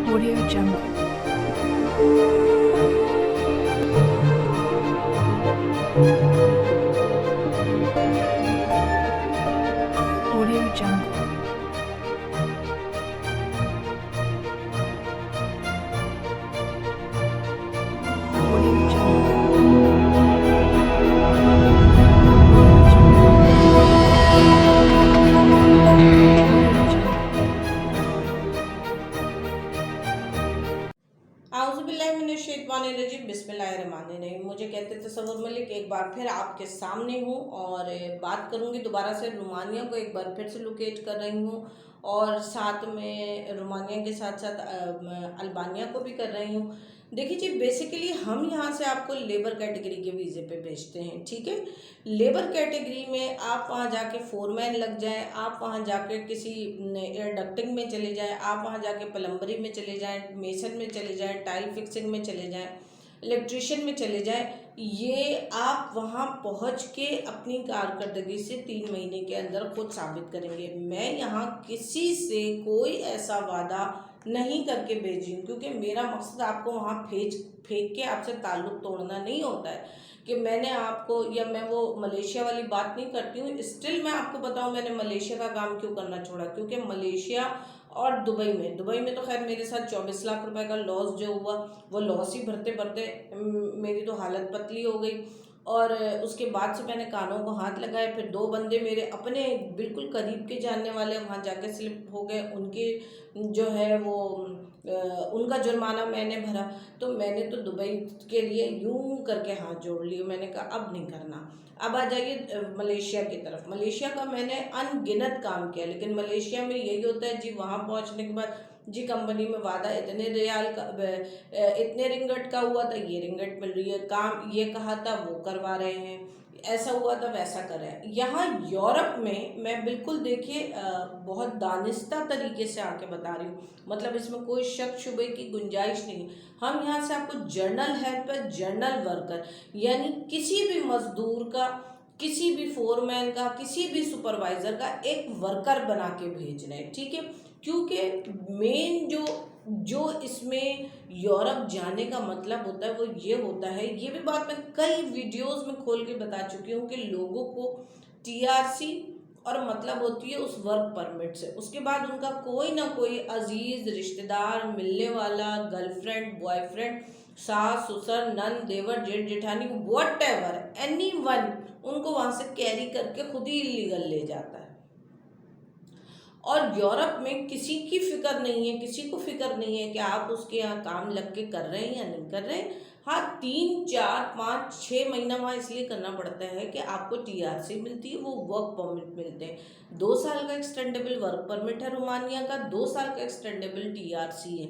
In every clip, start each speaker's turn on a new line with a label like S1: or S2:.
S1: Audio Jungle. Audio Jungle. Audio Jungle.
S2: आउज़ुबिल्लाहिमिनश्शैतानिर्रजीम बिस्मिल्लाहिर्रहमानिर्रहीम। मुझे कहते तसव्वुर मलिक एक बार फिर आपके सामने हूँ और बात करूँगी दोबारा से रोमानिया को एक बार फिर से लोकेट कर रही हूँ और साथ में रोमानिया के साथ साथ अल्बानिया को भी कर रही हूँ। देखिए जी, बेसिकली हम यहाँ से आपको लेबर कैटेगरी के वीज़े पे भेजते हैं, ठीक है। लेबर कैटेगरी में आप वहाँ जाके फोरमैन लग जाएं, आप वहाँ जाके किसी एयर डक्टिंग में चले जाएं, आप वहाँ जाके प्लम्बरी में चले जाएं, मेसन में चले जाएं, टाइल फिक्सिंग में चले जाएं, इलेक्ट्रिशियन में चले जाएं। ये आप वहाँ पहुँच के अपनी कारकर्दगी से 3 महीने के अंदर खुद साबित करेंगे। मैं यहाँ किसी से कोई ऐसा वादा नहीं करके भेजी हूँ, क्योंकि मेरा मकसद आपको वहाँ फेंक के आपसे ताल्लुक़ तोड़ना नहीं होता है कि मैंने आपको, या मैं वो मलेशिया वाली बात नहीं करती हूँ। स्टिल मैं आपको बताऊँ मैंने मलेशिया का काम क्यों करना छोड़ा, क्योंकि मलेशिया और दुबई में तो खैर मेरे साथ 24 लाख रुपए का लॉस जो हुआ, वो लॉस ही भरते भरते मेरी तो हालत पतली हो गई। और उसके बाद से मैंने कानों को हाथ लगाए, फिर 2 बंदे मेरे अपने बिल्कुल करीब के जानने वाले वहाँ जाके स्लिप हो गए, उनके जो है वो उनका जुर्माना मैंने भरा। तो मैंने तो दुबई के लिए यूं करके हाथ जोड़ लिए, मैंने कहा अब नहीं करना। अब आ जाइए मलेशिया की तरफ। मलेशिया का मैंने अनगिनत काम किया, लेकिन मलेशिया में यही होता है जी, वहाँ पहुँचने के बाद जी कंपनी में वादा इतने रियाल का इतने रिंगट का हुआ था, ये रिंगट मिल रही है, काम ये कहा था वो करवा रहे हैं, ऐसा हुआ था वैसा कर रहे हैं। यहाँ यूरोप में मैं बिल्कुल देखिए बहुत दानिस्ता तरीके से आके बता रही हूँ, मतलब इसमें कोई शक शुबे की गुंजाइश नहीं है। हम यहाँ से आपको जर्नल हेल्पर, जर्नल वर्कर, यानी किसी भी मजदूर का, किसी भी फोरमैन का, किसी भी सुपरवाइजर का एक वर्कर बना के भेज रहे हैं, ठीक है। क्योंकि मेन जो जो इसमें यूरोप जाने का मतलब होता है वो ये होता है, ये भी बात मैं कई वीडियोस में खोल के बता चुकी हूँ कि लोगों को टीआरसी और मतलब होती है उस वर्क परमिट से, उसके बाद उनका कोई ना कोई अजीज रिश्तेदार मिलने वाला, गर्लफ्रेंड, बॉयफ्रेंड, सास ससुर, नन, देवर, जेठ जेठानी, वट एवर एनी वन, उनको वहां से कैरी करके खुद ही इलीगल ले जाता है। और यूरोप में किसी की फिक्र नहीं है, किसी को फिक्र नहीं है कि आप उसके यहाँ काम लग के कर रहे हैं या नहीं कर रहे हैं। हाँ, 3 4 5 6 महीना वहाँ इसलिए करना पड़ता है कि आपको टीआरसी मिलती है, वो वर्क परमिट मिलते हैं। 2 साल का एक्सटेंडेबल वर्क परमिट है रोमानिया का, 2 साल का एक्सटेंडेबल टीआरसी है।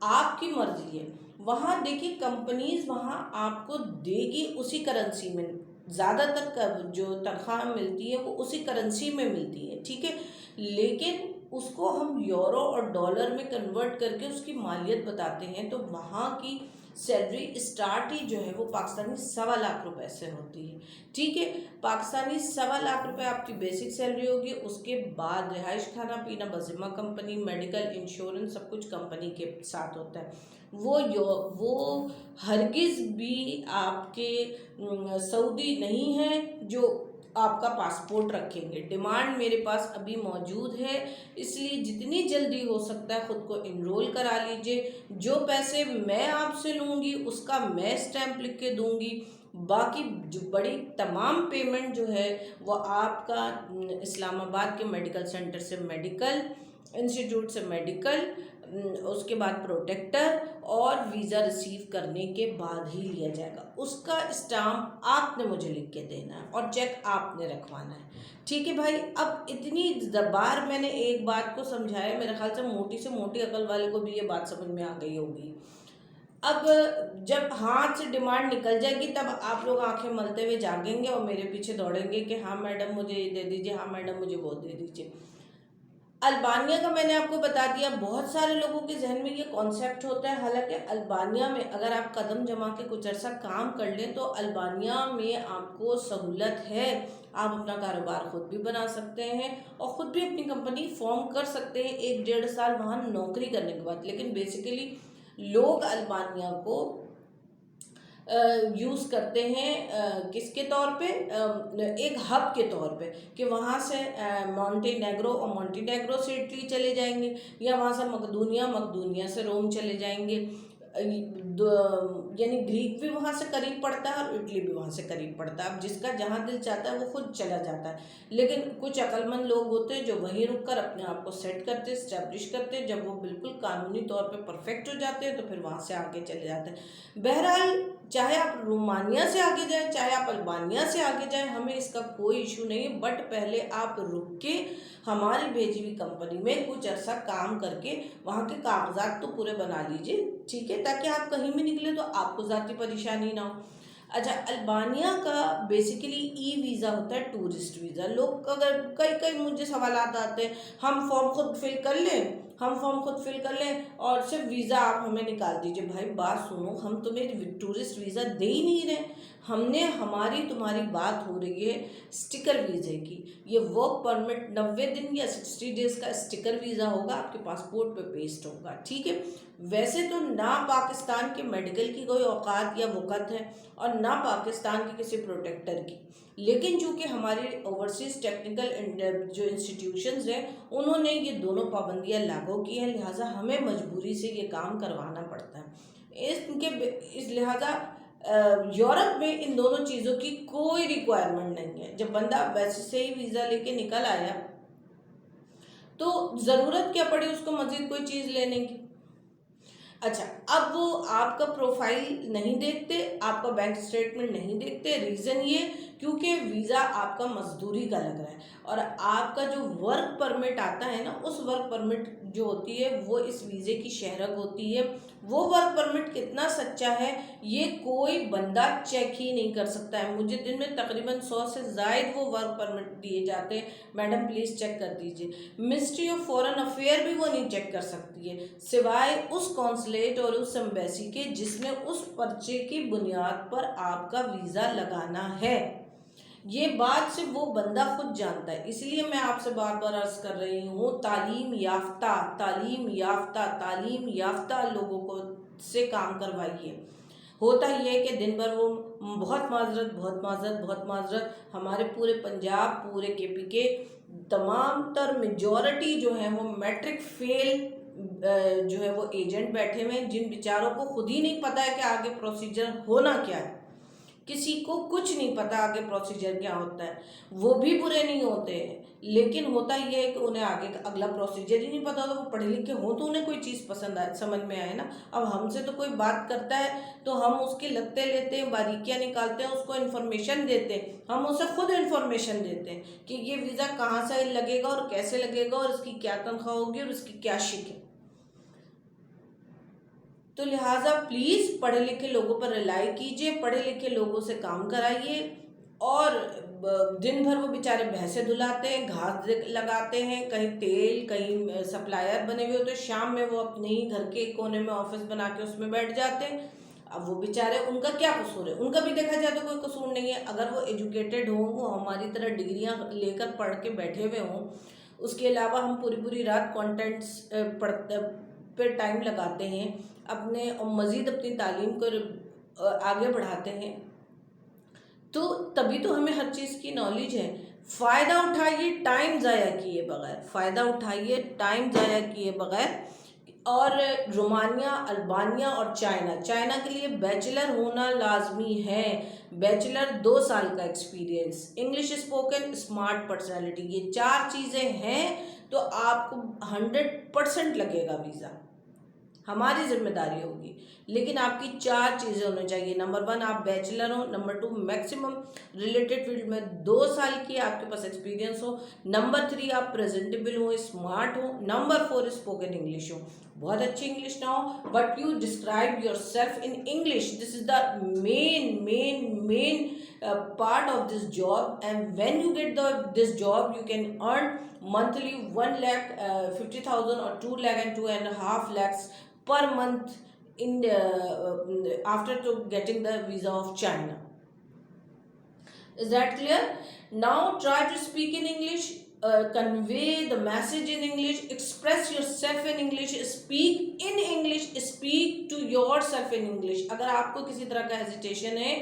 S2: आपकी मर्जी है। वहाँ देखिए कंपनीज वहाँ आपको देगी उसी करेंसी में, ज़्यादातर जो तनख्वाह मिलती है वो उसी करेंसी में मिलती है, ठीक है। लेकिन उसको हम यूरो और डॉलर में कन्वर्ट करके उसकी मालियत बताते हैं, तो वहाँ की सैलरी स्टार्ट ही जो है वो पाकिस्तानी 1.25 लाख रुपए से होती है, ठीक है। पाकिस्तानी 1.25 लाख रुपए आपकी बेसिक सैलरी होगी, उसके बाद रिहाइश, खाना पीना बजिमा कंपनी, मेडिकल, इंश्योरेंस सब कुछ कंपनी के साथ होता है। वो हरगिज़ भी आपके सऊदी नहीं है जो आपका पासपोर्ट रखेंगे। डिमांड मेरे पास अभी मौजूद है, इसलिए जितनी जल्दी हो सकता है ख़ुद को इनरोल करा लीजिए। जो पैसे मैं आपसे लूँगी उसका मैं स्टैंप लिख के दूँगी, बाकी जो बड़ी तमाम पेमेंट जो है वो आपका इस्लामाबाद के मेडिकल सेंटर से मेडिकल इंस्टीट्यूट से मेडिकल, उसके बाद प्रोटेक्टर और वीज़ा रिसीव करने के बाद ही लिया जाएगा। उसका स्टाम्प आपने मुझे लिख के देना है और चेक आपने रखवाना है, ठीक है भाई। अब इतनी बार मैंने एक बात को समझाया, मेरे ख्याल से मोटी अकल वाले को भी ये बात समझ में आ गई होगी। अब जब हाथ से डिमांड निकल जाएगी तब आप लोग आंखें मलते हुए जागेंगे और मेरे पीछे दौड़ेंगे कि हाँ मैडम मुझे ये दे दीजिए, हाँ मैडम मुझे वो दे दीजिए। अल्बानिया का मैंने आपको बता दिया। बहुत सारे लोगों के जहन में ये कॉन्सेप्ट होता है, हालांकि अल्बानिया में अगर आप कदम जमा के कुछ अर्सा काम कर लें तो अल्बानिया में आपको सहूलत है। आप अपना कारोबार खुद भी बना सकते हैं और ख़ुद भी अपनी कंपनी फॉर्म कर सकते हैं 1-1.5 साल वहाँ नौकरी करने के बाद। लेकिन बेसिकली लोग अल्बानिया को यूज़ करते हैं किसके तौर पे, एक हब के तौर पे, कि वहाँ से मॉन्टेनेग्रो और मॉन्टेनेग्रो से इटली चले जाएंगे, या वहाँ से मकदूनिया, मकदूनिया से रोम चले जाएंगे। यानी ग्रीक भी वहाँ से करीब पड़ता है और इटली भी वहाँ से करीब पड़ता है। अब जिसका जहाँ दिल चाहता है वो खुद चला जाता है। लेकिन कुछ अक्लमंद लोग होते हैं जो वहीं रुक कर अपने आप को सेट करते, इस्टेब्लिश करते हैं। जब वो बिल्कुल कानूनी तौर पे परफेक्ट हो जाते हैं तो फिर वहाँ से आगे चले जाते हैं। बहरहाल, चाहे आप रोमानिया से आगे जाएं, चाहे आप अल्बानिया से आगे जाएं, हमें इसका कोई इशू नहीं है। बट पहले आप रुक के हमारी भेजी हुई कंपनी में कुछ अर्सा काम करके वहाँ के कागजात तो पूरे बना लीजिए, ठीक है, ताकि आप कहीं भी निकले तो आपको ज़ाती परेशानी ना हो। अच्छा, अल्बानिया का बेसिकली ई वीज़ा होता है, टूरिस्ट वीज़ा। लोग अगर कई मुझे सवालात आते हैं, हम फॉर्म खुद फिल कर लें, हम फॉर्म खुद फिल कर लें और सिर्फ वीज़ा आप हमें निकाल दीजिए। भाई बात सुनो, हम तुम्हें टूरिस्ट वीज़ा दे ही नहीं रहे। हमने हमारी तुम्हारी बात हो रही है स्टिकर वीज़े की। ये वर्क परमिट 90 दिन या 60 डेज़ का स्टिकर वीज़ा होगा, आपके पासपोर्ट पे पेस्ट होगा, ठीक है। वैसे तो ना पाकिस्तान के मेडिकल की कोई औकात या वक़्त है और ना पाकिस्तान के किसी प्रोटेक्टर की, लेकिन चूँकि हमारे ओवरसीज़ टेक्निकल जो इंस्टीट्यूशंस हैं उन्होंने ये दोनों पाबंदियाँ लागू की हैं, लिहाजा हमें मजबूरी से ये काम करवाना पड़ता है। इस लिहाजा यूरोप में इन दोनों चीज़ों की कोई रिक्वायरमेंट नहीं है। जब बंदा वैसे से ही वीज़ा लेके निकल आया तो ज़रूरत क्या पड़ी उसको मज़ीद कोई चीज़ लेने की। अच्छा, अब वो आपका प्रोफाइल नहीं देखते, आपका बैंक स्टेटमेंट नहीं देखते। रीज़न ये क्योंकि वीज़ा आपका मजदूरी का लग रहा है और आपका जो वर्क परमिट आता है ना, उस वर्क परमिट जो होती है वो इस वीज़े की शहरत होती है। वो वर्क परमिट कितना सच्चा है ये कोई बंदा चेक ही नहीं कर सकता है। मुझे दिन में तकरीबन 100 से ज़ायद वो वर्क परमिट दिए जाते हैं, मैडम प्लीज़ चेक कर दीजिए। मिनिस्ट्री ऑफ फॉरेन अफेयर भी वो नहीं चेक कर सकती है, सिवाय उस कॉन्सुलेट और उस एम्बेसी के जिसने उस पर्चे की बुनियाद पर आपका वीज़ा लगाना है। ये बात सिर्फ वो बंदा खुद जानता है। इसलिए मैं आपसे बार बार अर्ज़ कर रही हूँ, तालीम याफ्ता लोगों को से काम करवाइए। होता ये है कि दिन भर वो बहुत माजरत, हमारे पूरे पंजाब, पूरे केपी के तमाम तर मेजॉरिटी जो है वो मैट्रिक फेल जो है वो एजेंट बैठे हुए हैं, जिन बेचारों को खुद ही नहीं पता है कि आगे प्रोसीजर होना क्या है। किसी को कुछ नहीं पता आगे प्रोसीजर क्या होता है। वो भी बुरे नहीं होते हैं, लेकिन होता यह है कि उन्हें आगे का अगला प्रोसीजर ही नहीं पता होता। वो पढ़े लिखे हो तो उन्हें कोई चीज़ पसंद आए, समझ में आए ना। अब हमसे तो कोई बात करता है तो हम उसके लगते लेते हैं, बारीकियाँ निकालते हैं, उसको इन्फॉर्मेशन देते हैं। हम उसे खुद इन्फॉर्मेशन देते हैं कि ये वीज़ा कहाँ से लगेगा और कैसे लगेगा और इसकी क्या तनख्वाह होगी और इसकी क्या शिक है। तो लिहाजा प्लीज़ पढ़े लिखे लोगों पर रिलाई कीजिए, पढ़े लिखे लोगों से काम कराइए। और दिन भर वो बेचारे भैंसे धुलाते हैं, घास लगाते हैं, कहीं तेल, कहीं सप्लायर बने हुए होते हैं। शाम में वो अपने ही घर के कोने में ऑफिस बना के उसमें बैठ जाते हैं। अब वो बेचारे, उनका क्या कसूर है? उनका भी देखा जाए तो कोई कसूर नहीं है। अगर वो एजुकेटेड हों, वो हमारी तरह डिग्रियां लेकर पढ़ के बैठे हुए हों, उसके अलावा हम पूरी रात कॉन्टेंट्स पे टाइम लगाते हैं, अपने मज़ीद अपनी तालीम को आगे बढ़ाते हैं, तो तभी तो हमें हर चीज़ की नॉलेज है। फ़ायदा उठाइए टाइम ज़ाया किए बग़ैर। और रोमानिया, अल्बानिया और चाइना के लिए बैचलर होना लाजमी है। बैचलर 2 साल का experience, English spoken, smart personality, ये 4 चीज़ें हैं तो आपको 100% लगेगा वीज़ा। हमारी जिम्मेदारी होगी। लेकिन आपकी 4 चीज़ें होनी चाहिए। नंबर 1 आप बैचलर हो, नंबर 2 मैक्सिमम रिलेटेड फील्ड में 2 साल की आपके पास एक्सपीरियंस हो, नंबर 3 आप प्रेजेंटेबल हो, स्मार्ट हो, नंबर 4 स्पोकन इंग्लिश हो। बहुत अच्छी इंग्लिश ना हो but you describe your self in English. This is the main part of this job, and when you get this job you can earn monthly 1 lakh 50,000 or 2 lakh and 2.5 lakhs per month in after to getting the visa of China. Is that clear? Now try to speak in English, convey the message in English, express yourself in English, speak in English, speak to yourself in English. अगर आपको किसी तरह का hesitation है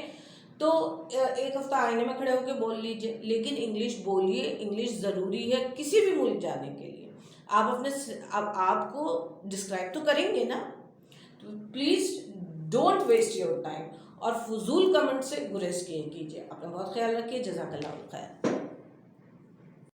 S2: तो एक हफ्ता आईने में खड़े होकर बोल लीजिए, लेकिन इंग्लिश बोलिए। इंग्लिश ज़रूरी है किसी भी मुल्क जाने के लिए। आप आपको डिस्क्राइब तो करेंगे ना, तो please don't waste your time और फजूल कमेंट से गुरेज कीजिए। अपना बहुत ख्याल रखिए। जज़ाकल्लाह खैर।